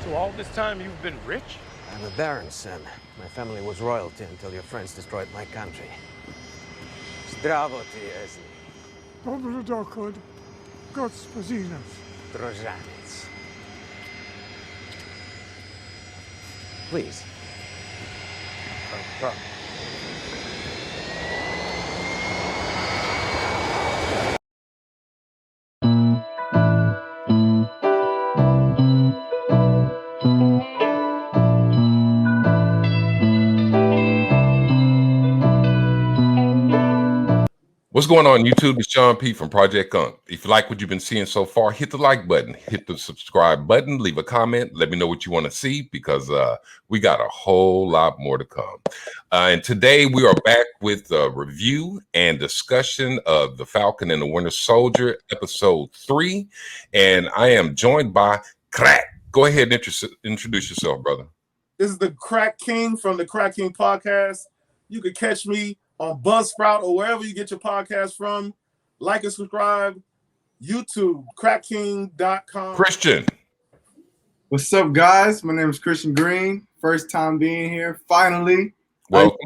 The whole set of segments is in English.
So all this time you've been rich? I'm a baron's son. My family was royalty until your friends destroyed my country. Zdravo ti, Esli. Dobry dochód, gospodinów. Drożaniec. Please. Come. What's going on YouTube? It's Sean P from Project Unk. If you like what you've been seeing so far, hit the like button, hit the subscribe button, leave a comment, let me know what you want to see because we got a whole lot more to come. And today we are back with a review and discussion of The Falcon and the Winter Soldier, episode 3. And I am joined by Crack. Go ahead and introduce yourself, brother. This is the Crack King from the Crack King podcast. You can catch me on Buzzsprout or wherever you get your podcast from. Like and subscribe. YouTube, crackking.com. Christian. What's up, guys? My name is Christian Green. First time being here, finally. Welcome.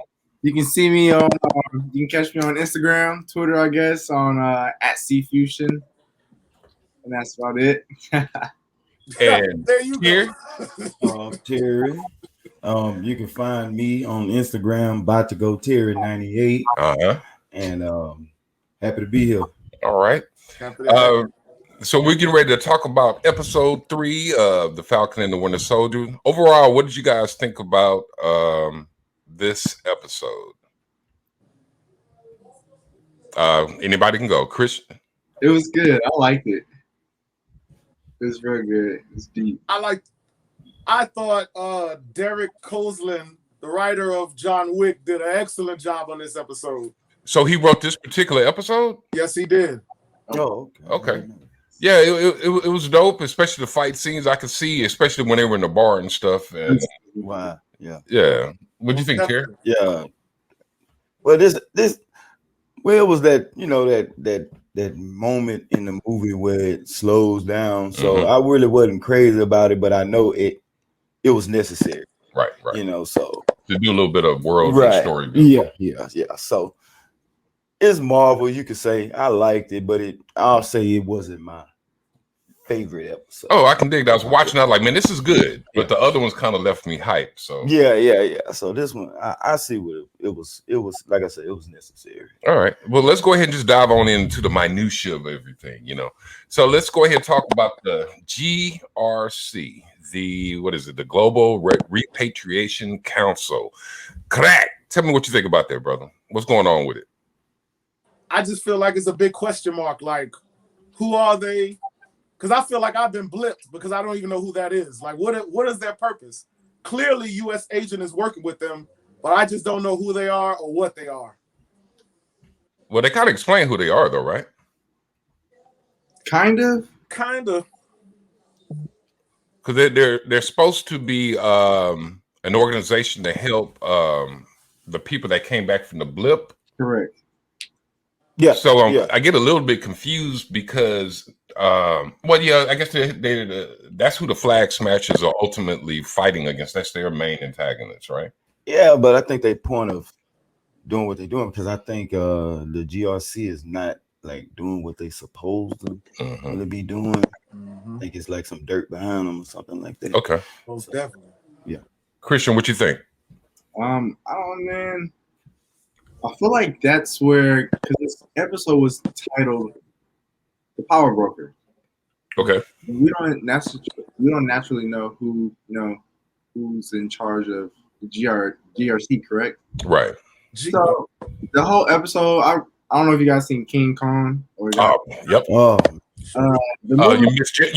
You can see me on, you can catch me on Instagram, Twitter, I guess, on at Cfuchsin. And that's about it. And there you here. go. Terry. You can find me on Instagram, about to go Terry98. And happy to be here. All right. So we're getting ready to talk about episode 3 of The Falcon and the Winter Soldier. Overall, what did you guys think about this episode? Anybody can go. Christian. It was good. I liked it. It was very good. It's deep. I thought Derek Kozlin, the writer of John Wick, did an excellent job on this episode. So he wrote this particular episode? Yes, he did. Oh, okay. Yeah, it was dope, especially the fight scenes. I could see, especially when they were in the bar and stuff. And wow. Yeah. Yeah. What do you think, Terry? Yeah. Well, it was that, that moment in the movie where it slows down. So I really wasn't crazy about it, but I know it was necessary. Right. So to do a little bit of world story. Yeah. So it's Marvel, you could say. I liked it, but I'll say it wasn't my favorite episode. Oh, I can dig that. I was watching that like, man, this is good. But the other ones kind of left me hyped. So yeah. So this one, I see what it was, like I said, it was necessary. All right. Well, let's go ahead and just dive on into the minutia of everything, So let's go ahead and talk about the GRC, the Global Repatriation Council. Crack. Tell me what you think about that, brother. What's going on with it? I just feel like it's a big question mark. Like, who are they? Because I feel like I've been blipped because I don't even know who that is. Like, what is their purpose? Clearly, U.S. agent is working with them, but I just don't know who they are or what they are. Well, they kind of explain who they are, though, right? Kind of. Because they're supposed to be an organization to help the people that came back from the blip. Correct. Yeah. So I get a little bit confused because, I guess that's who the Flag Smashers are ultimately fighting against. That's their main antagonist, right? Yeah, but I think their point of doing what they're doing, because I think the GRC is not like doing what they supposed to really be doing. I think it's like some dirt behind them or something like that. Okay. Most definitely. Yeah. Christian, what you think? I don't know, man. I feel like that's where, because this episode was titled "The Power Broker." Okay. We don't naturally know who's in charge of the GRC, correct? Right. So the whole episode, I don't know if you guys seen King Kong or yep. You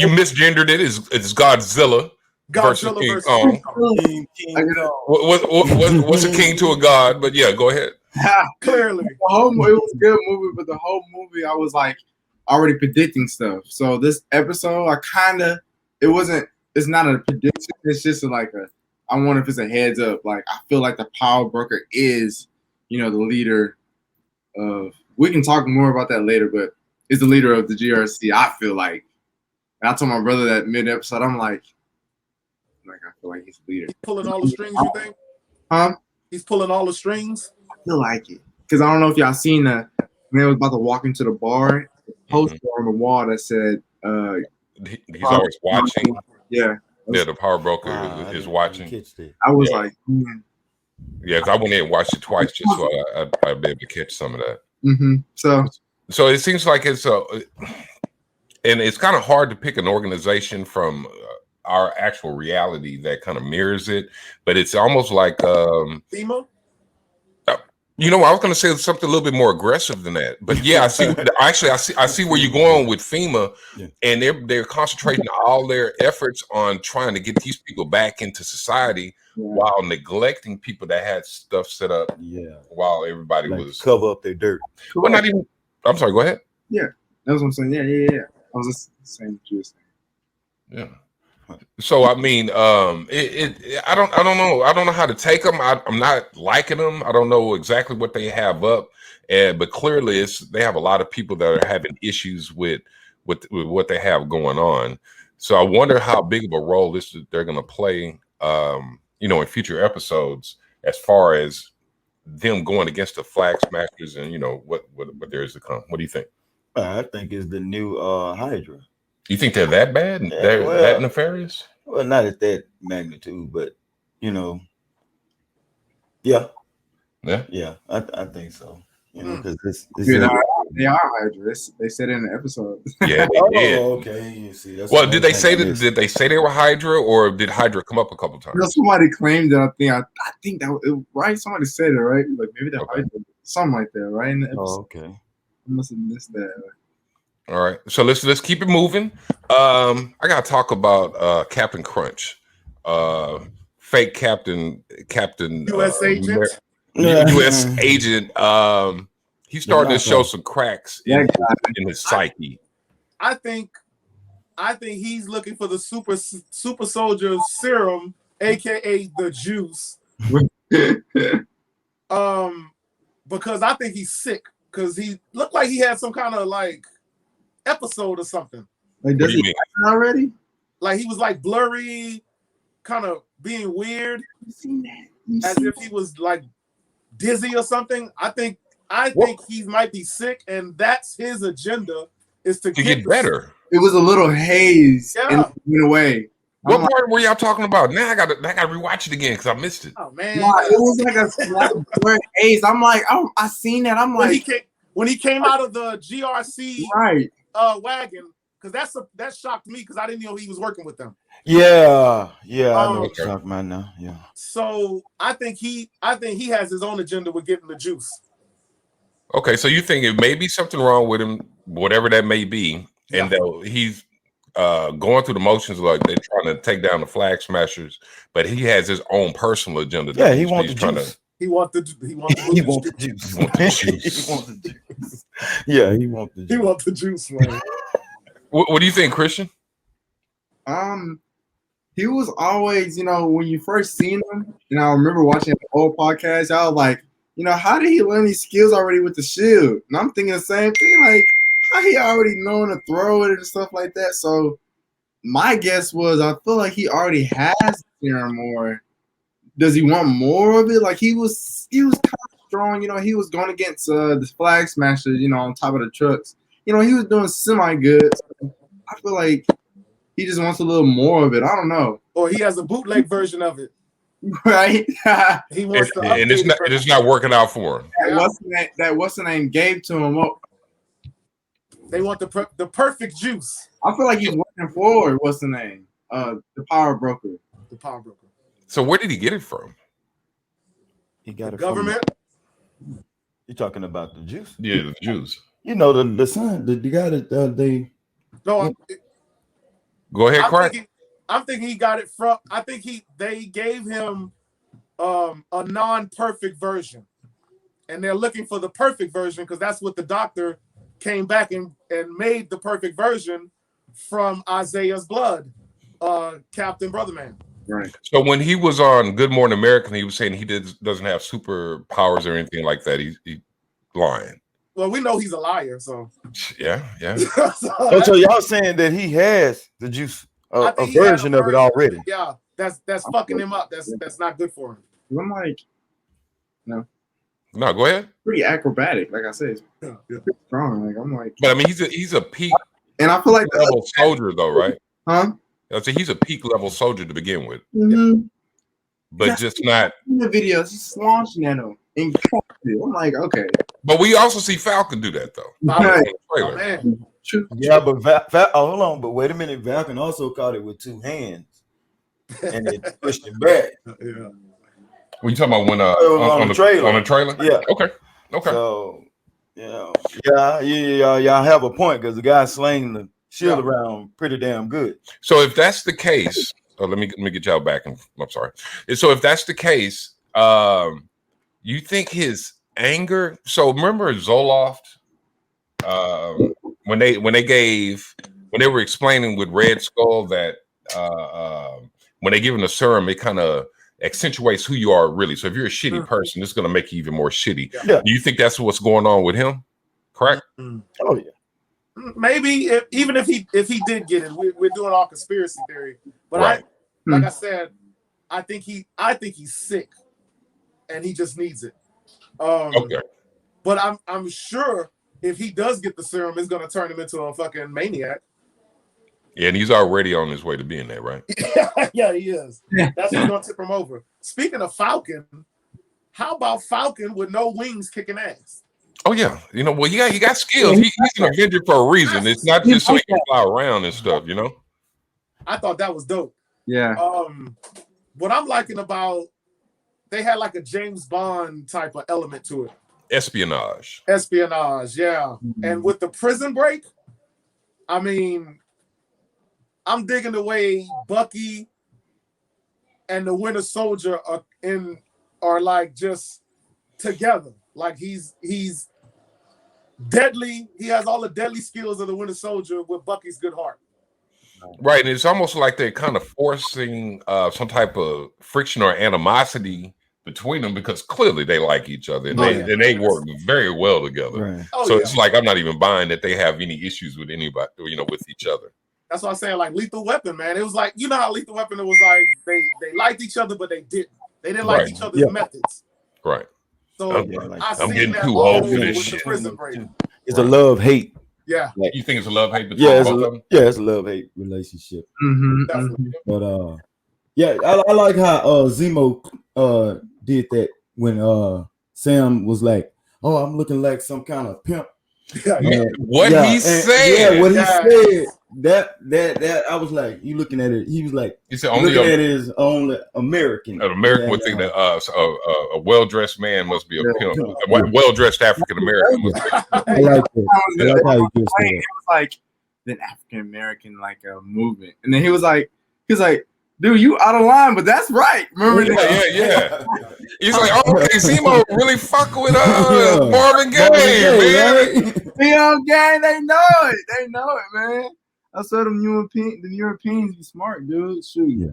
misgendered it. It's Godzilla versus King Kong. What's a king to a god? But yeah, go ahead. Clearly, it was a good movie, but the whole movie I was like already predicting stuff. So this episode, it's not a prediction. It's just I wonder if it's a heads up. Like, I feel like the Power Broker is, the leader of. We can talk more about that later, but is the leader of the GRC. I feel like, and I told my brother that mid episode. I'm like, Like I feel like he's the leader. He's pulling all the strings, you think? Huh? He's pulling all the strings? I feel like it. Because I don't know if y'all seen when they was about to walk into the bar, the poster on the wall that said he's always watching. Yeah. Yeah, the power broker is watching. I was like, man. Yeah, I went in and watched it twice just so I'd be able to catch some of that. Mm-hmm. So it seems like it's and it's kind of hard to pick an organization from our actual reality that kind of mirrors it, but it's almost like FEMA? You know, I was going to say something a little bit more aggressive than that, but yeah, I see. Actually, I see where you're going with FEMA, and they're concentrating all their efforts on trying to get these people back into society while neglecting people that had stuff set up. Yeah, while everybody was cover up their dirt. Well, not even. I'm sorry. Go ahead. Yeah, that's what I'm saying. Yeah. I was just saying what you were saying. Yeah. So I mean, I don't know. I don't know how to take them. I'm not liking them. I don't know exactly what they have up, but clearly they have a lot of people that are having issues with what they have going on. So I wonder how big of a role they're going to play, in future episodes as far as them going against the Flag Smashers and what there is to come. What do you think? I think it's the new Hydra. You think they're that bad? Yeah, They're that nefarious? Well, not at that magnitude, but yeah. I think so. Because they are Hydra. They said it in the episode. Yeah, they did. Okay. You see, did they say that? Did they say they were Hydra, or did Hydra come up a couple times? Somebody claimed that. I think that right. Somebody said it right. Like maybe that Hydra, something like that, right? In the episode. Okay. I must have missed that. All right, so let's keep it moving. I gotta talk about Captain Crunch, fake Captain U.S. agent. U.S. agent. He's starting to show some cracks in his psyche. I think he's looking for the super soldier serum, aka the juice. Because I think he's sick. Because he looked like he had some kind of episode or something. Like, does he have already? Like he was blurry, kind of being weird, as if he was dizzy or something. I think he might be sick, and that's his agenda is to get better. It was a little haze in a way. What part were y'all talking about? Now I gotta rewatch it again because I missed it. Oh man, it was like a blurred haze. I'm like, I seen that. I'm when he came out of the GRC wagon, because that shocked me because I didn't know he was working with them. Yeah, I know what you're talking about now. Yeah. So I think he has his own agenda with getting the juice. Okay, so you think it may be something wrong with him, whatever that may be, and that he's going through the motions like they're trying to take down the Flag Smashers, but he has his own personal agenda. Yeah, he wants the juice. He wants the juice. He wants the juice. Yeah, he wants the juice. He wants the juice, man. What do you think, Christian? He was always, when you first seen him, and I remember watching the old podcast, I was like, how did he learn these skills already with the shield? And I'm thinking the same thing, like, how he already knowing to throw it and stuff like that. So my guess was, I feel like he already has the serum, or does he want more of it? Like he was kind of strong, he was going against the Flag Smashers, on top of the trucks. He was doing semi good. So I feel like he just wants a little more of it. I don't know. Or he has a bootleg version of it. Right? He wants to and it's not working out for him. What's the name gave to him. They want the perfect juice. I feel like he's working forward. What's the name? The power broker. The power broker. So where did he get it from? He got it government. You're talking about the juice? Yeah, the juice. The son, the guy that they. No, go ahead, Craig. I'm thinking he got it from. I think they gave him a non-perfect version, and they're looking for the perfect version because that's what the doctor came back and made the perfect version from Isaiah's blood, Captain Brotherman. Right. So when he was on Good Morning America, he was saying he doesn't have superpowers or anything like that. He's lying. Well, we know he's a liar, so yeah. So y'all saying that he has the juice, a version of it already? Yeah, that's fucking him up. That's not good for him. I'm like, No, go ahead. pretty acrobatic. Like I said, it's Yeah. pretty strong. Like I'm like, But I mean, he's a peak and I feel like the level soldier though, right? huh? I say he's a peak level soldier to begin with, Mm-hmm. but just not. In the videos, he's launching at him. I'm like, okay. But we also see Falcon do that though. Right. In the Oh, trailer. man. True. Yeah, but hold on, but wait a minute. Falcon also caught it with 2 hands, and it pushed him back. Yeah. When you talking about when on the trailer. On the trailer? Yeah. Okay. So, y'all have a point because the guy slinging the shield around pretty damn good. So if that's the case, let me get y'all back. I'm sorry. So if that's the case, you think his anger? So remember Zoloft, when they were explaining with Red Skull that when they give him the serum, it kind of accentuates who you are really. So if you're a shitty person, it's going to make you even more shitty. Yeah. Do you think that's what's going on with him? Correct. Oh yeah. Maybe even if he did get it, we're doing all conspiracy theory. But Right. like I said, I think he's sick, and he just needs it. Okay. But I'm sure if he does get the serum, it's gonna turn him into a fucking maniac. Yeah, and he's already on his way to being that, right? Yeah, he is. That's what's gonna tip him over. Speaking of Falcon, how about Falcon with no wings kicking ass? Oh yeah, well, he got skills. He's an Avenger for a reason. It's not just so he can fly around and stuff, I thought that was dope. Yeah. What I'm liking about, they had like a James Bond type of element to it. Espionage, yeah. Mm-hmm. And with the prison break, I mean, I'm digging the way Bucky and the Winter Soldier are like just together. Like he's deadly. He has all the deadly skills of the Winter Soldier with Bucky's good heart. right? And it's almost like they're kind of forcing some type of friction or animosity between them because clearly they like each other and they work very well together. Right. It's like I'm not even buying that they have any issues with anybody, with each other. That's what I'm saying. Like Lethal Weapon, man. It was like, you know how Lethal Weapon, it was like they liked each other, but they didn't. They didn't like each other's methods. Right. So I'm getting that too all old for with this the shit. prison break. It's a love-hate. Yeah. You think it's a love-hate between both of them? Yeah, it's a love-hate relationship. Definitely. But I like how Zemo did that when Sam was like, "Oh, I'm looking like some kind of pimp." Yeah. What he said. Yeah, what he said. That I was like, you looking at it. He was like, He said only looking at it as only American. An American would think that a well-dressed man must be a pimp. A well-dressed African American must be. I like that. I like how he gets It was like the African American movement, and then he was like, dude, you out of line, but that's right. Remember that? Yeah. He's like, oh, okay, Zemo really fuck with Marvin Gaye, man. Young gang, they know it, man. I saw the Europeans be smart, dude. Shoot,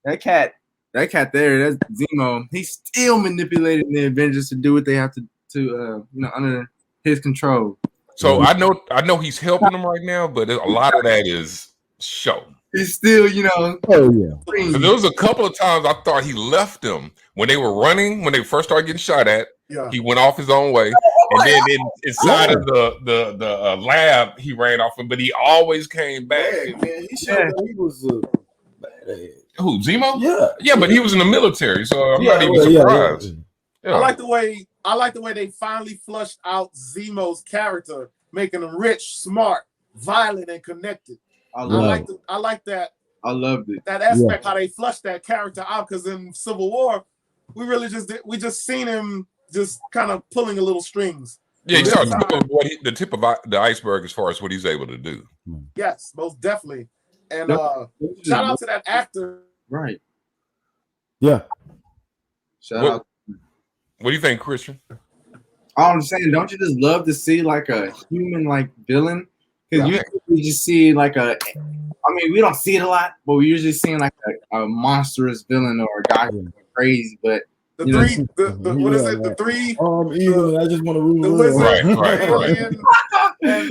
that cat there, that's Zemo. He's still manipulating the Avengers to do what they have to under his control. So I know he's helping them right now, but a lot of that is show. He's still, Oh yeah. So there was a couple of times I thought he left them when they were running, when they first started getting shot at. Yeah. He went off his own way, and then inside of the lab, he ran off him, but he always came back. Man, he showed that he was badass. Who, Zemo? Yeah, but he was in the military, so I'm not even surprised. Yeah. I like the way they finally flushed out Zemo's character, making him rich, smart, violent, and connected. I like that. I loved it. That aspect, how they flushed that character out, because in Civil War, we just seen him just kind of pulling a little strings. Yeah, you saw the tip of the iceberg as far as what he's able to do. Yes, most definitely. And shout out to that actor. Right. Yeah. Shout out. What do you think, Christian? I'm saying, don't you just love to see like a human villain? Because you just see we don't see it a lot, but we usually see like a monstrous villain or a guy who's crazy. But what is it? The three. Evil. I just want to rule the the wizard. world. Right. And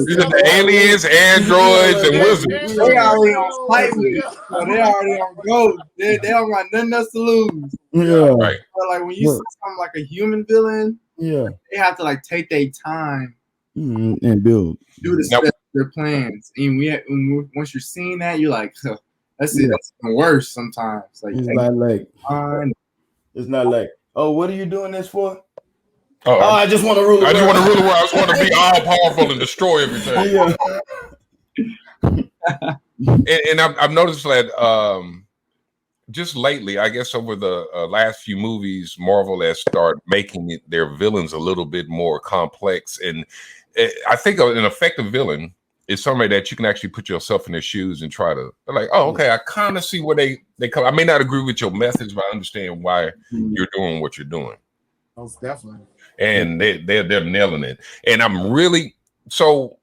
These are the aliens, androids, and wizards. They already on fight with it. So they already on go. They don't got nothing else to lose. Yeah. Right. But like when you see something like a human villain, Yeah. they have to like take their time, And build. do the steps, their plans. And once you're seeing that, you're like, huh, that's it. That's even worse sometimes. Like It's not like, oh, what are you doing this for? Oh, I just want to rule the world. I just want to rule the world. I just want to be all powerful and destroy everything. Yeah. And I've noticed that just lately, I guess over the last few movies, Marvel has started making their villains a little bit more complex. And I think an effective villain is somebody that you can actually put yourself in their shoes and try to, like, oh, okay, I kind of see where they come. I may not agree with your methods, but I understand why you're doing what you're doing. Most definitely. And they're nailing it. And I'm really, so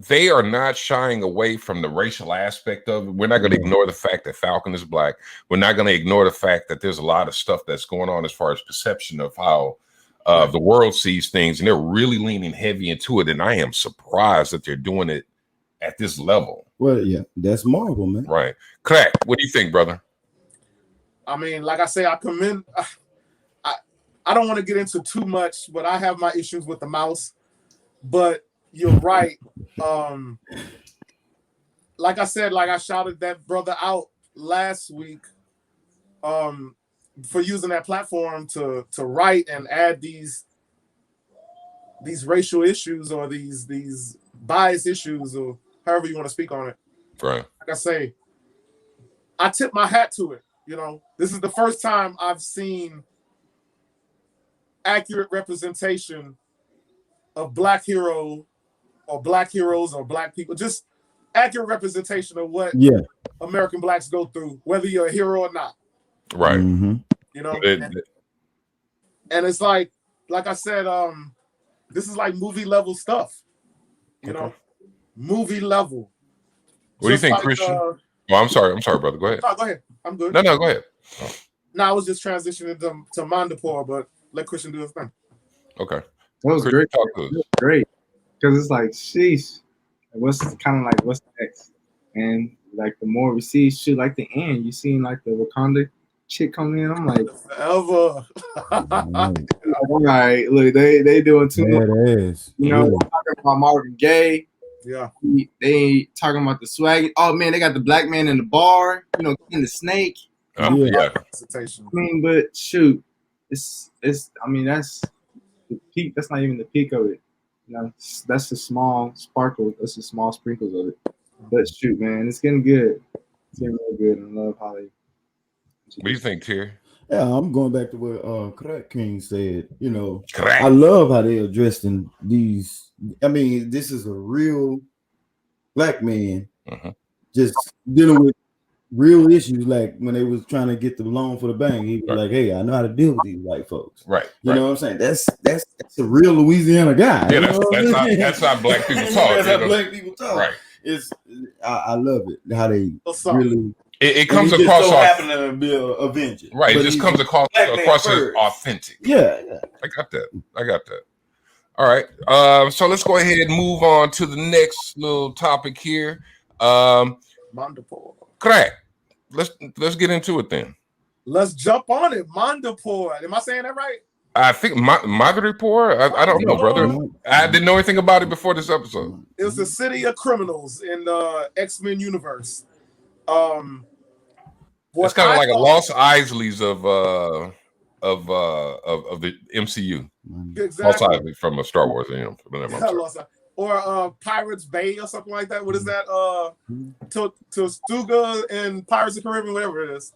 they are not shying away from the racial aspect of it. We're not going to ignore the fact that Falcon is black. We're not going to ignore the fact that there's a lot of stuff that's going on as far as perception of how the world sees things, and they're really leaning heavy into it. And I am surprised that they're doing it at this level. Well, yeah, that's Marvel, man. Right. Crack, what do you think, brother? I mean, like I say, I commend. I don't want to get into too much, but I have my issues with the mouse. But you're right. Like I said, like I shouted that brother out last week for using that platform to write and add these racial issues or these bias issues or however you want to speak on it. Right. Like I say, I tip my hat to it. You know, this is the first time I've seen accurate representation of black hero or black heroes or black people, just accurate representation of what American blacks go through, whether you're a hero or not. Right. You know, and it's like I said, this is like movie level stuff. You know, movie level. What do you think, like, Christian? Oh, I'm sorry, brother. Go ahead. No, go ahead. I'm good. No, go ahead. No, I was just transitioning to Mandapur, but let Christian do his thing. Okay. That was great. Great. Because it's like, sheesh. What's next? And like the more we see shit like the end, you seen like the Wakanda chick come in. I'm like, forever. All right, look, they doing too much. You know, talking about Marvin Gaye. Yeah. They talking about the swag. Oh man, they got the black man in the bar, you know, in the snake. Yeah. I mean, but shoot, it's I mean, that's the peak. That's not even the peak of it. You know, that's a small sparkle. That's a small sprinkles of it. But shoot, man, it's getting good. It's getting real good. I love how they. What do you think, Terry? Yeah, I'm going back to what Crack King said. You know, Crack. I love how they're addressing these. I mean, this is a real black man just dealing with real issues. Like when they was trying to get the loan for the bank, he was like, "Hey, I know how to deal with these white folks." Right. You know what I'm saying? That's a real Louisiana guy. Yeah, that's how black people talk. That's how black people talk. Right. It's I love it how they really. It comes across so happen to be a Avenger. Right. It just comes across as authentic. Yeah. I got that. All right. So let's go ahead and move on to the next little topic here. Mandapur. Crack. Let's get into it then. Let's jump on it. Mandapur. Am I saying that right? I think Madripoor. I don't know, brother. I didn't know anything about it before this episode. It was the city of criminals in the X-Men universe. It's kind of like a Los Isleys of the MCU. Exactly. Los Isley from a Star Wars, or Pirates Bay or something like that. What is that? Tortuga and Pirates of the Caribbean, whatever it is.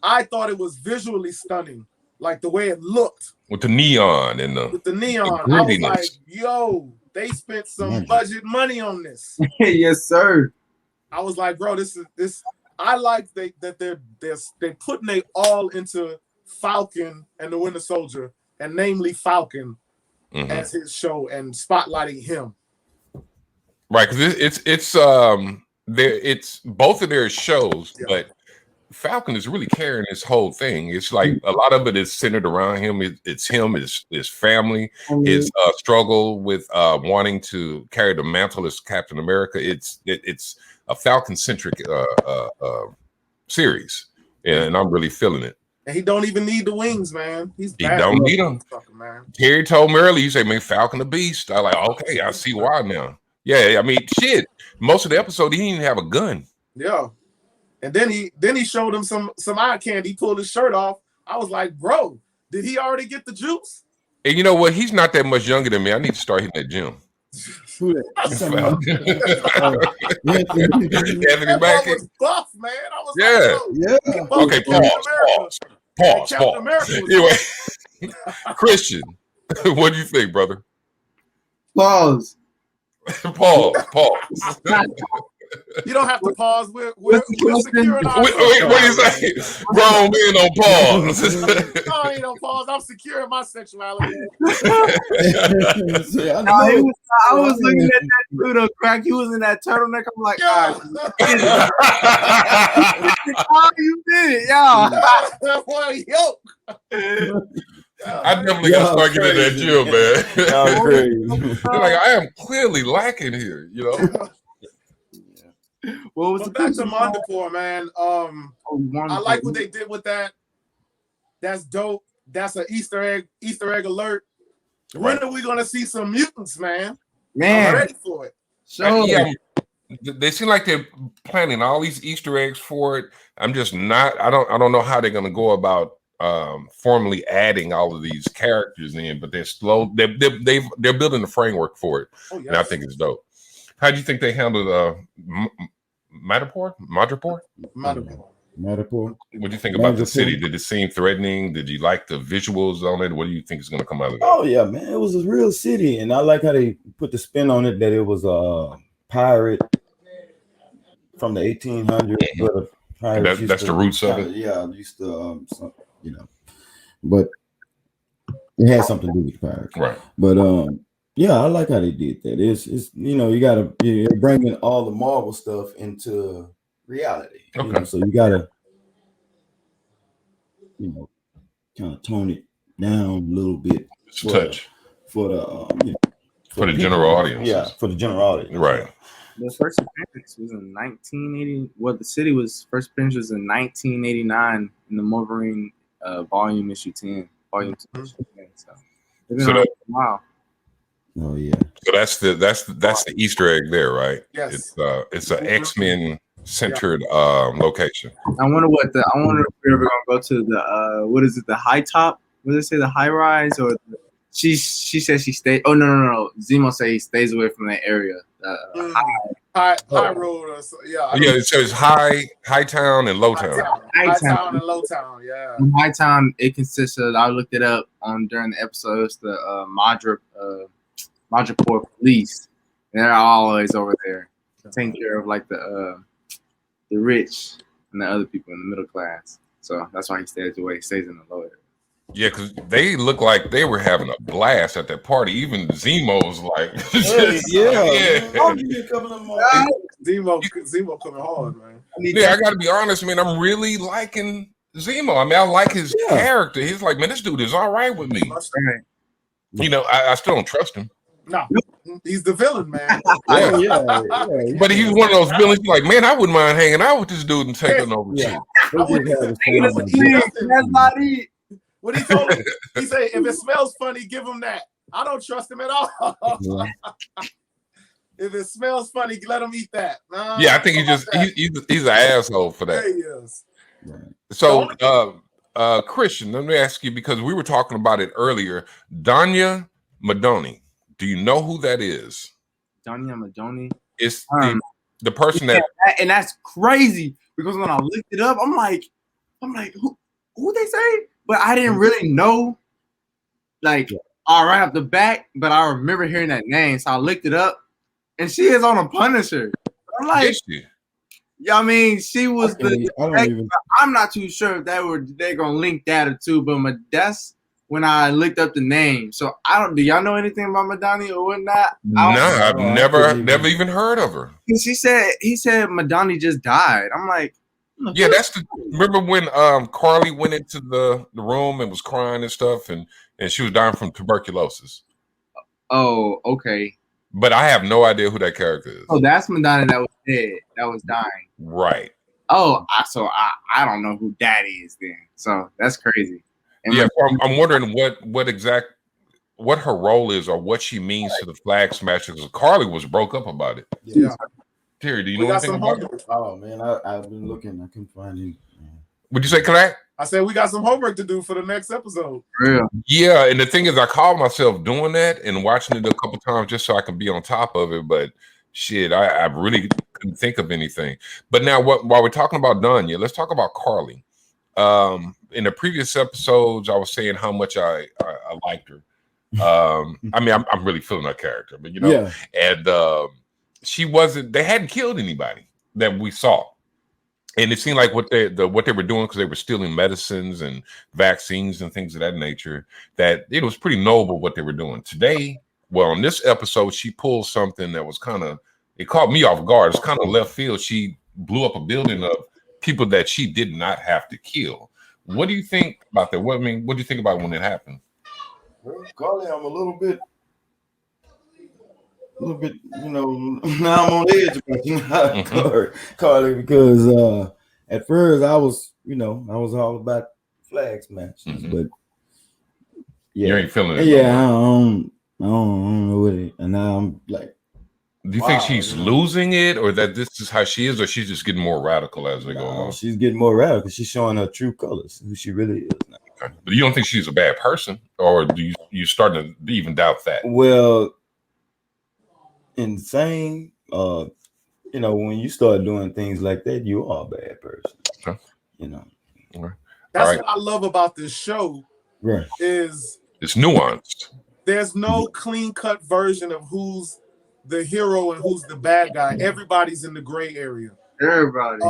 I thought it was visually stunning, like the way it looked with the neon and the neon. I was like, "Yo, they spent some budget money on this." Yes, sir. I was like, "Bro, this." I like that they're putting they all into Falcon and the Winter Soldier, and namely Falcon as his show and spotlighting him. Right, because it's both of their shows, but Falcon is really carrying this whole thing. It's like a lot of it is centered around him. It's him, his family, his struggle with wanting to carry the mantle as Captain America. It's a Falcon centric series, and I'm really feeling it. And he don't even need the wings, man. He don't need them. Man. Terry told me earlier, he said, "Man, Falcon the Beast." I like, okay, I see why now. Yeah, I mean, shit. Most of the episode, he didn't even have a gun. Yeah. And then he showed him some eye candy. He pulled his shirt off. I was like, bro, did he already get the juice? And you know what? He's not that much younger than me. I need to start hitting that gym. Who that? Anthony Mackie was buff, man. I was yeah. Okay, pause. Anyway, Christian, what do you think, brother? Pause. Pause. You don't have to pause. We're securing our. What do you say? Grown men on pause. No, I ain't on pause. I'm securing my sexuality. I was looking at that dude, crack. He was in that turtleneck. I'm like, oh, you did it, y'all. Boy, yo. I definitely gotta start getting in that gym, man. Like, I am clearly lacking here, you know. What was back to Mondapore, man? I like what they did with that. That's dope. That's an Easter egg alert. When are we gonna see some mutants, man? I'm ready for it. So yeah, they seem like they're planning all these Easter eggs for it. I'm just not. I don't know how they're gonna go about formally adding all of these characters in, but they're slow. They're building the framework for it, and I think it's dope. How do you think they handled Madripoor? Madripoor. What do you think about the city? Did it seem threatening? Did you like the visuals on it? What do you think is going to come out of it? Oh yeah, man, it was a real city, and I like how they put the spin on it that it was a pirate from the 1800s. But that's the roots of it. Yeah, used to you know, but it had something to do with pirates, right? But yeah, I like how they did that. It's you're bringing all the Marvel stuff into reality. Okay. You know, so you gotta kind of tone it down a little bit for the general audience. Yeah, for the general audience. Right. The first appearance was in 1980. Well, the city was first appearance was in 1989 in the Wolverine volume issue 10, volume 2. So wow. Oh yeah. So that's the Easter egg there, right? Yes. It's an X-Men centered location. I wonder if we're ever gonna go to the what is it? The high top? What did they say? The high rise or she said she stayed. Oh no. Zemo said he stays away from that area. High road. Or so, yeah. Yeah. It says high town and low town. High town and low town. Yeah. In high town, it consists of. I looked it up during the episode. It's the Madripoor police. And they're always over there taking care of like the rich and the other people in the middle class. So that's why he stays away. He stays in the low area. Yeah, because they look like they were having a blast at that party. Even Zemo's like, Zemo coming hard, man. Yeah, I got to be honest, man. I'm really liking Zemo. I mean, I like his character. He's like, man, this dude is all right with me. You know, I still don't trust him. No, he's the villain, man. But he's one of those villains. Like, man, I wouldn't mind hanging out with this dude and taking over too. That's not it. What he told him, he said, if it smells funny, give him that. I don't trust him at all. If it smells funny, let him eat that. I think he's an asshole for that. Yeah, he is. So, Christian, let me ask you, because we were talking about it earlier. Danya Madoni. Do you know who that is? Danya Madoni. It's the person that, and that's crazy because when I looked it up, I'm like, who they say? But I didn't really know, right off the bat. But I remember hearing that name, so I looked it up, and she is on a Punisher. I'm like, I mean, she was I'm not too sure if they're gonna link that or two, but that's when I looked up the name. So do y'all know anything about Madani or whatnot? No, I've never even heard of her. He said Madani just died. I'm like, Yeah, that's the. Remember when Carly went into the room and was crying and stuff, and she was dying from tuberculosis. Oh, okay. But I have no idea who that character is. Oh, that's Madonna that was dead. That was dying. Right. Oh, I don't know who that is then. So that's crazy. And yeah, I'm wondering what her role is or what she means to the Flag Smashers. Because Carly was broke up about it. Yeah. Terry, do you know anything about it? Oh man, I've been looking. I couldn't find it. Would you say correct? I said we got some homework to do for the next episode. Yeah, and the thing is, I called myself doing that and watching it a couple times just so I can be on top of it. But shit, I really couldn't think of anything. But now, while we're talking about Danya, let's talk about Carly. In the previous episodes, I was saying how much I liked her. I mean, I'm really feeling her character, but you know, Yeah. And she wasn't. They hadn't killed anybody that we saw. And it seemed like what they were doing, because they were stealing medicines and vaccines and things of that nature, that it was pretty noble what they were doing. Today, well, in this episode, she pulled something that was it caught me off guard. It's kind of left field. She blew up a building of people that she did not have to kill. What do you think about that? What do you think about when it happened? Well, Carly, I'm a little bit, you know, now I'm on edge about Carly, because at first I was all about Flag Smashers, but yeah, you ain't feeling it. Yeah, I don't know what it, and now I'm like, do you think she's losing it, or that this is how she is, or she's just getting more radical as they go along? She's getting more radical. She's showing her true colors, who she really is now. Okay. But you don't think she's a bad person, or do you starting to even doubt that? Well, insane. You know, when you start doing things like that, you are a bad person. Okay. You know. Okay. That's what I love about this show. Right. Is it's nuanced. There's no clean-cut version of who's the hero and who's the bad guy. Everybody's in the gray area. Everybody.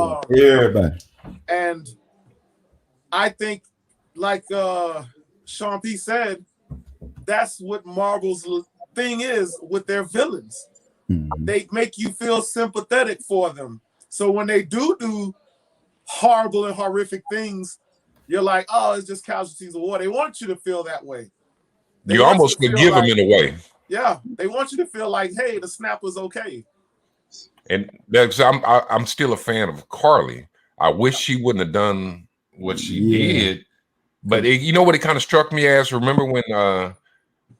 And I think, like Sean P said, that's what Marvel's thing is with their villains. Mm-hmm. They make you feel sympathetic for them. So when they do horrible and horrific things, you're like, oh, it's just casualties of war. They want you to feel that way. You almost forgive them in a way. Yeah, they want you to feel like, hey, the snap was okay. And that's, I'm still a fan of Carly. I wish she wouldn't have done what she did. But you know what it kind of struck me as? Remember when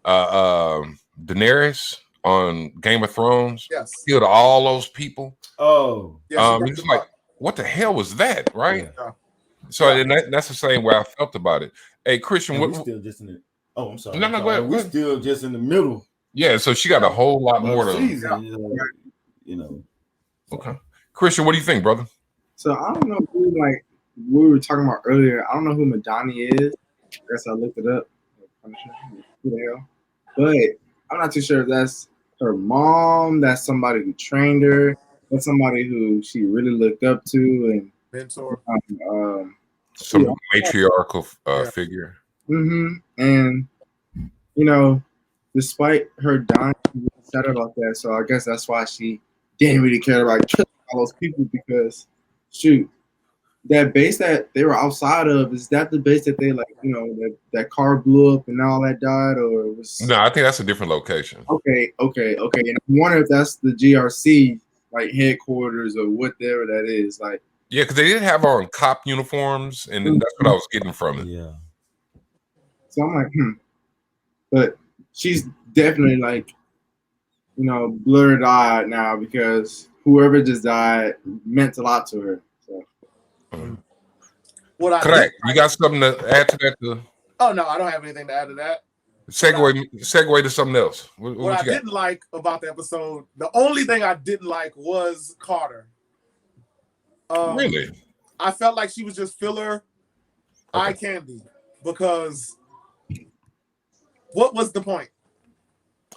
Daenerys on Game of Thrones killed all those people? Oh, it's like, what the hell was that, right? Yeah. So and that's the same way I felt about it. Hey, Christian, we're still just in the. Oh, I'm sorry. No, go ahead. We're still just in the middle. Yeah, so she got a whole lot more to. Season, you know. Okay, Christian, what do you think, brother? So I don't know who, like we were talking about earlier. I don't know who Madani is. I guess I looked it up. Who the hell? But I'm not too sure if that's her mom. That's somebody who trained her. That's somebody who she really looked up to and mentor. Some matriarchal figure. Mm-hmm. And you know, despite her dying, she was sad about that. So I guess that's why she didn't really care about killing all those people, because shoot, that base that they were outside of, is that the base that they that car blew up and all that died, or it was? No, I think that's a different location. Okay. And I wonder if that's the GRC like headquarters or whatever that is. Like, yeah, because they did have on cop uniforms, and that's what I was getting from it. Yeah. So I'm like, but she's definitely like, blurred eyed now, because whoever just died meant a lot to her. So. Correct. You got something to add to that? Oh no, I don't have anything to add to that. Segue to something else. What I didn't like about the episode, the only thing I didn't like was Carter. Really? I felt like she was just filler eye candy, because what was the point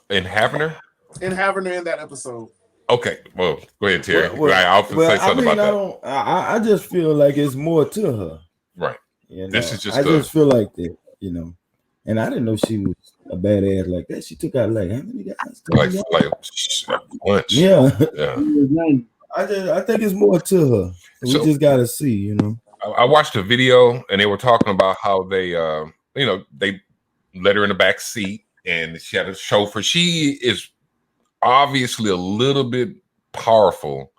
in having her? In having her in that episode. Okay, well, go ahead, Terry. I'll say something about that. I just feel like it's more to her. Right. This is just. I just feel like that, and I didn't know she was a badass like that. She took out like how many guys? Like once. Yeah. I think it's more to her. We just gotta see, you know. I watched a video and they were talking about how they they let her in the back seat and she had a chauffeur. She is obviously a little bit powerful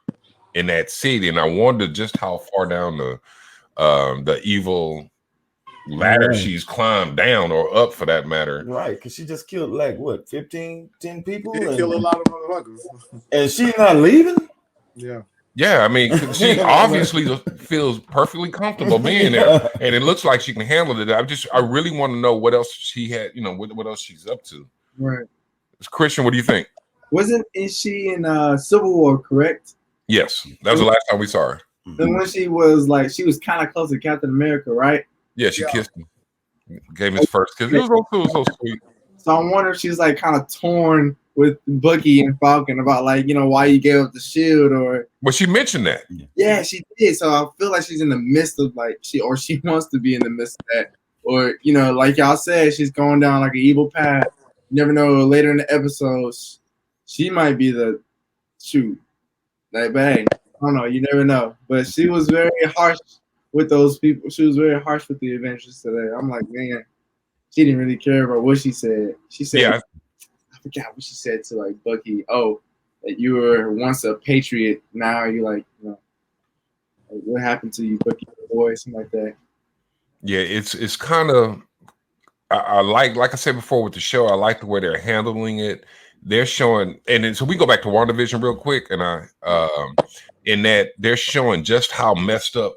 in that city, and I wonder just how far down the evil ladder she's climbed down, or up for that matter. Right, because she just killed like what, 10 people? She killed a lot of motherfuckers. And she's not leaving? Yeah, I mean, she obviously feels perfectly comfortable being there, and it looks like she can handle it. I really want to know what else she had, what else she's up to. Right. Christian, what do you think? Is she in Civil War, correct? Yes, that was the last time we saw her. Then when she was kind of close to Captain America, right? Yeah, she kissed him, gave him his first kiss. It was so sweet. So I wonder if she's like kind of torn with Bucky and Falcon about why you gave up the shield, or. Well, she mentioned that. Yeah, she did. So I feel like she's in the midst of she wants to be in the midst of that, or like y'all said, she's going down like an evil path. You never know. Later in the episodes, she might be the shoot. Like, but hey, I don't know. You never know. But she was very harsh with those people. She was very harsh with the Avengers today. I'm like, man, she didn't really care about what she said. She said, I forgot what she said to like Bucky. Oh, that you were once a patriot. Now you're like what happened to you, Bucky boy? Something like that. Yeah, it's kind of. I like I said before with the show, I like the way they're handling it. They're showing, and then, so we go back to WandaVision real quick, and in that they're showing just how messed up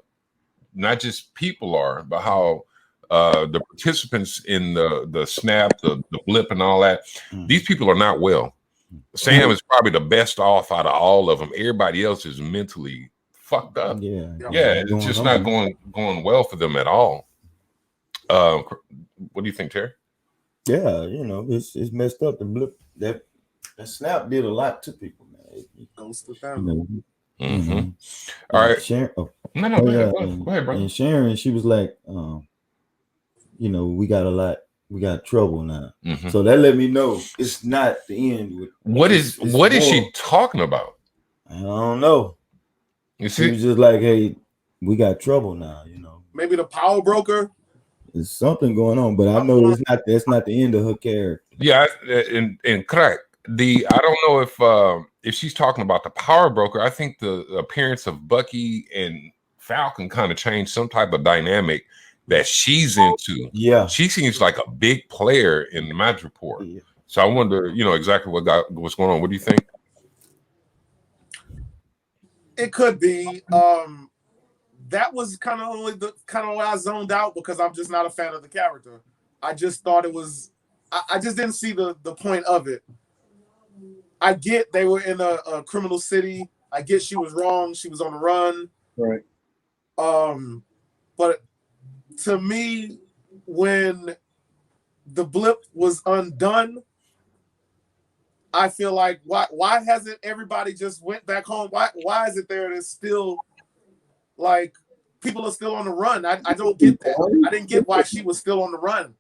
not just people are, but how the participants in the snap, the blip, and all that. These people are not well. Sam is probably the best off out of all of them. Everybody else is mentally fucked up. Yeah, it's just not going well for them at all. What do you think, Terry? Yeah, it's messed up. The blip, that snap did a lot to people, man. It goes to family. All right. Sharon, go ahead, brother. And Sharon, she was like, we got trouble now. So that let me know it's not the end. What is she talking about? I don't know. You see, she was just like, hey, we got trouble now. Maybe the power broker. There's something going on, but I know that's not the end of her character. Yeah, and correct. I don't know if she's talking about the power broker. I think the appearance of Bucky and Falcon kind of changed some type of dynamic that she's into. Yeah, she seems like a big player in the match report. Yeah. So I wonder, exactly what's going on. What do you think? It could be. That was kind of why I zoned out, because I'm just not a fan of the character. I just thought it was. I just didn't see the point of it. I get they were in a criminal city. I get she was wrong. She was on the run. Right. But to me, when the blip was undone, I feel like why hasn't everybody just went back home? Why is it there's still like people are still on the run? I don't get that. I didn't get why she was still on the run.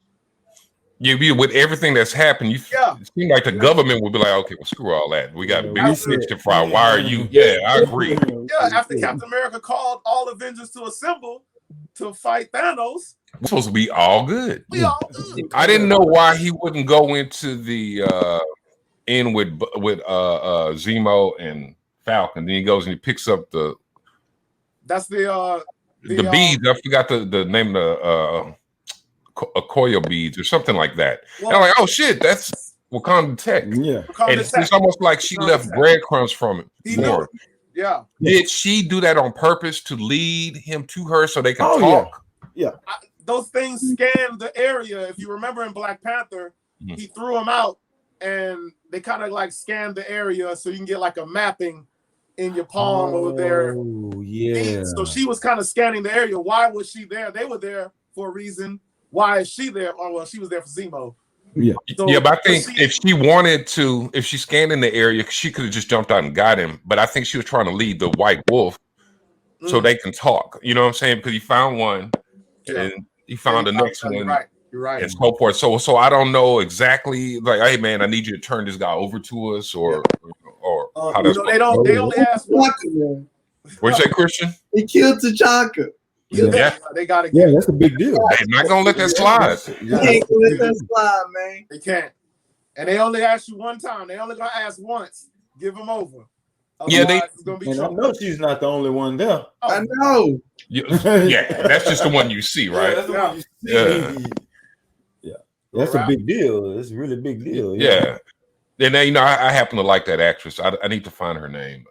Yeah, with everything that's happened, it seems like the government would be like, okay, well, screw all that. We got a big fish to fry. Why are you? Yeah, I agree. Yeah, after Captain America called all Avengers to assemble to fight Thanos, we're supposed to be all good. We all good. I didn't know why he wouldn't go into the in with Zemo and Falcon. Then he goes and he picks up the beads. I forgot the name of the Okoye beads or something like that. Well, and I'm like, oh shit, that's Wakanda tech. Yeah, and it's almost like she left breadcrumbs from it. Yeah. Did she do that on purpose to lead him to her so they can talk? Yeah. Those things scan the area. If you remember in Black Panther, he threw them out and they kind of like scanned the area so you can get like a mapping in your palm over there. Oh, yeah. So she was kind of scanning the area. Why was she there? They were there for a reason. Why is she there? Oh, well, she was there for Zemo. Yeah. So, yeah, but I think if she wanted to, if she scanned in the area, she could have just jumped out and got him. But I think she was trying to lead the White Wolf so they can talk. You know what I'm saying? Because he found one and he found the next one. You're right. And so forth. So I don't know exactly. Like, hey man, I need you to turn this guy over to us, or How that's they don't. They only ask once. Man. What'd you say, Christian? He killed T'Chaka. Yeah. They gotta Yeah, get. that's a big deal. They're not gonna let that slide. You can't let that slide, man. They can't. And they only ask you one time. They only gonna ask once. Give them over. Yeah, Otherwise, it's gonna be And I trouble. know she's not the only one there. I know. Yeah, that's just the one you see, right? Yeah, that's the one you see. Yeah. Yeah. That's a big deal. It's a really big deal. Yeah. And then, I happen to like that actress. I need to find her name.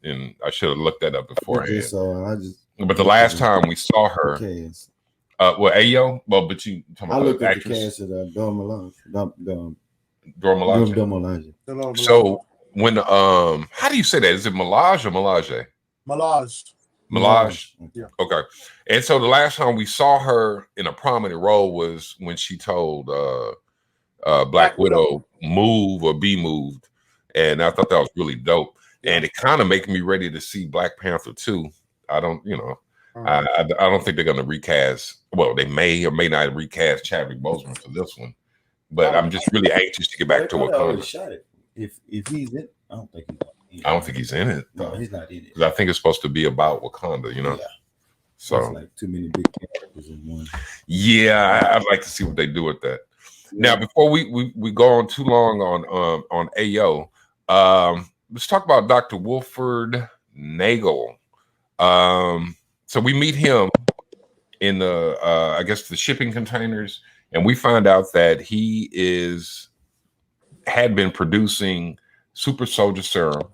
And I should have looked that up beforehand. But the last time we saw her, Ayo. Well, but you talking about looked the at actress. the cast of Dora Milaje. So when how do you say that? Is it Milage or Milage? Milage. Yeah. Okay. And so the last time we saw her in a prominent role was when she told Black Widow move or be moved. And I thought that was really dope. And it kind of making me ready to see Black Panther 2. I don't, I don't think they're going to recast. Well, they may or may not recast Chadwick Boseman for this one, but I'm just really anxious to get back to Wakanda. If he's in, I don't think he's. I don't think he's in it. No, he's not in it. Because I think it's supposed to be about Wakanda, Yeah. So it's like too many big characters in one. Yeah, I'd like to see what they do with that. Yeah. Now, before we go on too long on AO, let's talk about Dr. Wilford Nagel. So we meet him in the I guess the shipping containers, and we find out that he had been producing super soldier serum.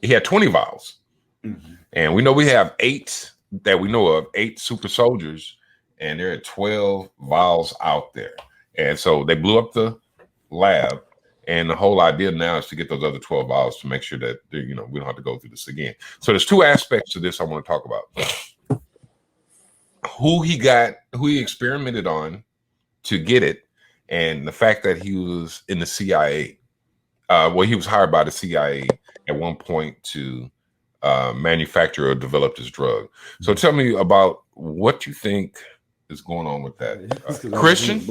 He had 20 vials. Mm-hmm. And we know we have 8 that we know of, 8 super soldiers, and there are 12 vials out there. And so they blew up the lab, and the whole idea now is to get those other 12 vials to make sure that we don't have to go through this again. So there's 2 aspects to this I want to talk about. Who he experimented on to get it, and the fact that he was in the CIA. He was hired by the CIA at one point to manufacture or develop this drug. So tell me about what you think is going on with that. Christian?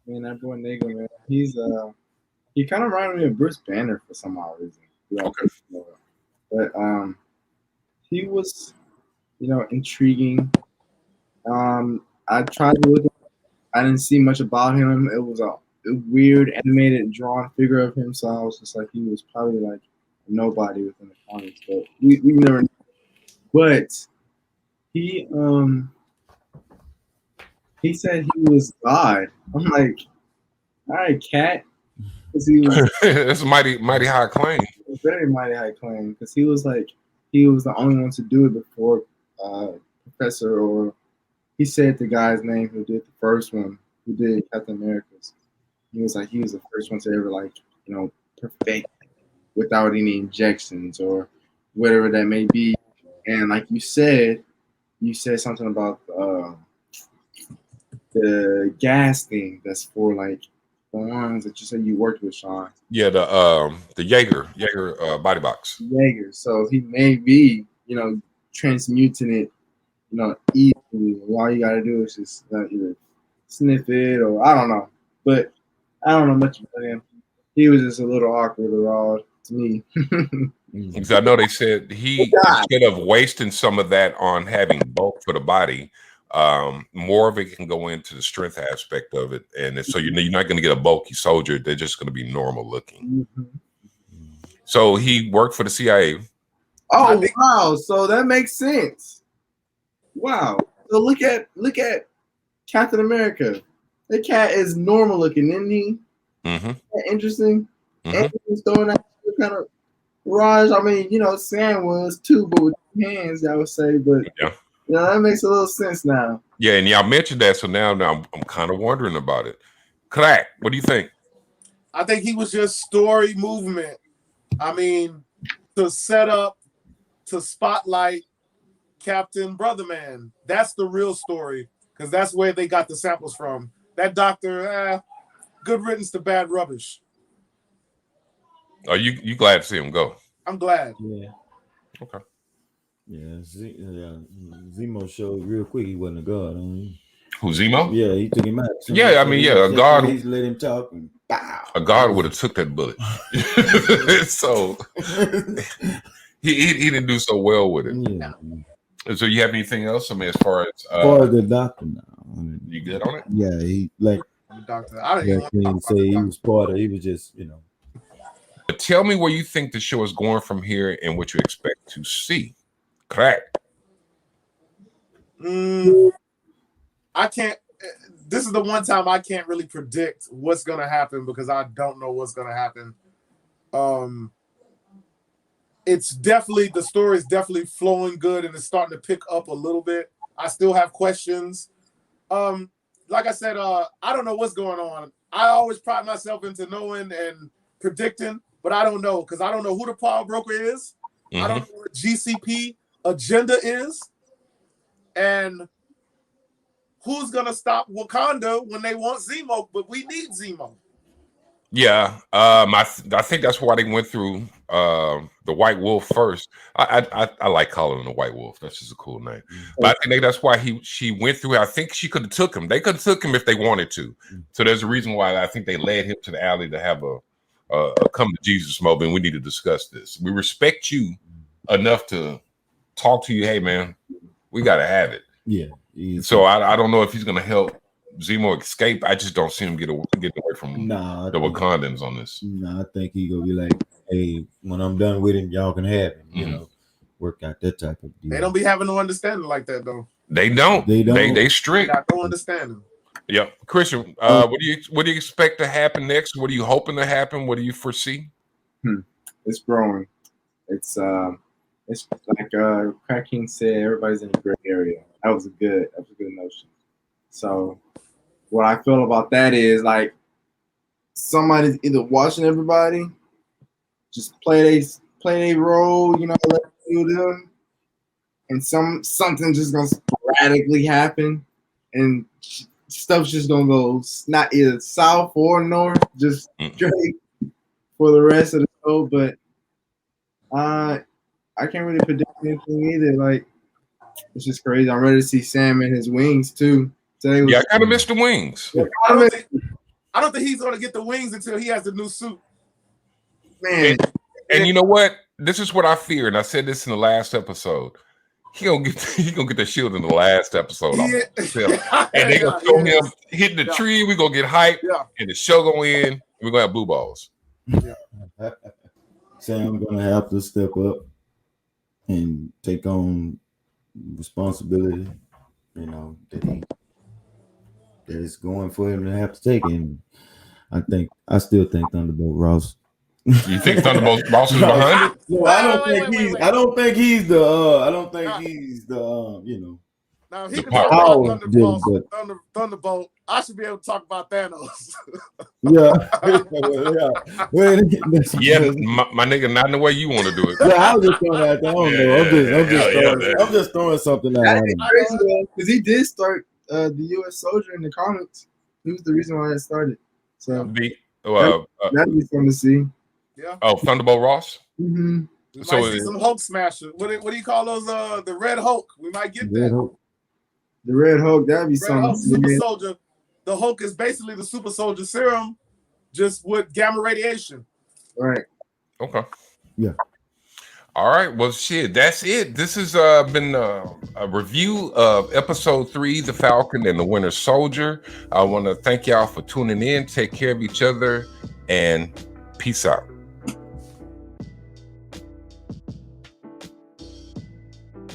Man, that boy Nagel, man, he kind of reminded me of Bruce Banner for some odd reason. Okay. But he was, intriguing. I tried to look. I didn't see much about him. It was a weird animated drawn figure of him, so I was just like, he was probably like nobody within the comics. But we never knew. But he said he was God. I'm like, all right, cat. That's a mighty high claim. Very mighty high claim, because he was the only one to do it before Professor, or he said the guy's name who did the first one, who did Captain America's. He was the first one to ever perfect without any injections or whatever that may be. And like you said something about the gas thing that's for like the ones that you said you worked with, Sean. Yeah, the Jaeger body box. Jaeger. So he may be, transmuting it, easily. All you gotta do is just either sniff it or I don't know. But I don't know much about him. He was just a little awkward around to me. Because I know they said instead of wasting some of that on having bulk for the body, more of it can go into the strength aspect of it, and so you're not going to get a bulky soldier. They're just going to be normal looking. Mm-hmm. So he worked for the CIA. Oh wow! So that makes sense. Wow. So look at Captain America. That cat is normal looking, isn't he? Mm-hmm. Interesting. Mm-hmm. And he was throwing that kind of Raj. I mean, Sam was too, but with hands, I would say. But that makes a little sense now. Yeah, and y'all mentioned that, so now I'm kind of wondering about it. Clack, what do you think? I think he was just story movement. I mean, to set up, to spotlight Captain Brotherman. That's the real story, because that's where they got the samples from. That doctor, good riddance to bad rubbish. Are you glad to see him go? I'm glad. Yeah. Okay. Yeah, Zemo showed real quick he wasn't a god. Who, Zemo? Yeah, he took him out. Yeah, I mean, yeah, a god. He's let him talk. And bow. A god would have took that bullet. So he didn't do so well with it. Yeah. So you have anything else? I mean, as far as the doctor now. I mean, you good on it? Yeah, he like The doctor. I don't even want to talk say about he the was part of. He was just, you know. But tell me where you think the show is going from here and what you expect to see. Crack. I can't. This is the one time I can't really predict what's going to happen because I don't know what's going to happen. It's definitely, the story is definitely flowing good and it's starting to pick up a little bit. I still have questions. Like I said, I don't know what's going on. I always pride myself into knowing and predicting, but I don't know because I don't know who the power broker is. Mm-hmm. I don't know what GCP agenda is. And who's going to stop Wakanda when they want Zemo, but we need Zemo. Yeah, I think that's why they went through the White Wolf first. I like calling him the White Wolf. That's just a cool name. But I think that's why she went through. I think she could have took him. They could have took him if they wanted to. So there's a reason why I think they led him to the alley to have a come to Jesus moment. We need to discuss this. We respect you enough to talk to you. Hey, man, we got to have it. Yeah. So I don't know if he's going to help Zemo escape. I just don't see him getting away from the Wakandans on this. I think he gonna be like, hey, when I'm done with him, y'all can have him. You know, work out that type of deal. They don't be having no understanding like that though. They don't. They strict. I don't understand them. Yeah, Christian. What do you expect to happen next? What are you hoping to happen? What do you foresee? It's growing. It's like Crack King said. Everybody's in a gray area. That was a good notion. So what I feel about that is like somebody's either watching everybody, just play their role, you know, let them do them, and something just gonna sporadically happen, and stuff's just gonna go not either south or north, just straight for the rest of the show. But I can't really predict anything either. Like it's just crazy. I'm ready to see Sam and his wings too. I kind of miss the wings. I don't think he's gonna get the wings until he has the new suit. Man, and you know what? This is what I fear, and I said this in the last episode. He gonna get the shield in the last episode. And they gonna show him hitting the tree. We gonna get hyped, and the show gonna end. We're gonna have blue balls. Sam gonna have to step up and take on responsibility. You know that it's going for him to have to take it. I still think Thunderbolt Ross. You think Thunderbolt Ross is behind it? No, I don't think he's the you know. Now he can talk about Thunderbolt. I should be able to talk about Thanos. My nigga, not in the way you want to do it. I was just throwing that. I don't know. I'm just throwing something out. Because he did start the U.S. Soldier in the comics. He was the reason why it started. So that'd be fun to see. Yeah. Oh, Thunderbolt Ross. Mm-hmm. We might see some Hulk smasher. What do you call those? The Red Hulk. We might get that. The Red Hulk. That'd be something. Super Soldier. The Hulk is basically the Super Soldier serum, just with gamma radiation. Right. Okay. Yeah. All right. Well, shit. That's it. This has been a review of episode 3, The Falcon and the Winter Soldier. I want to thank y'all for tuning in. Take care of each other and peace out.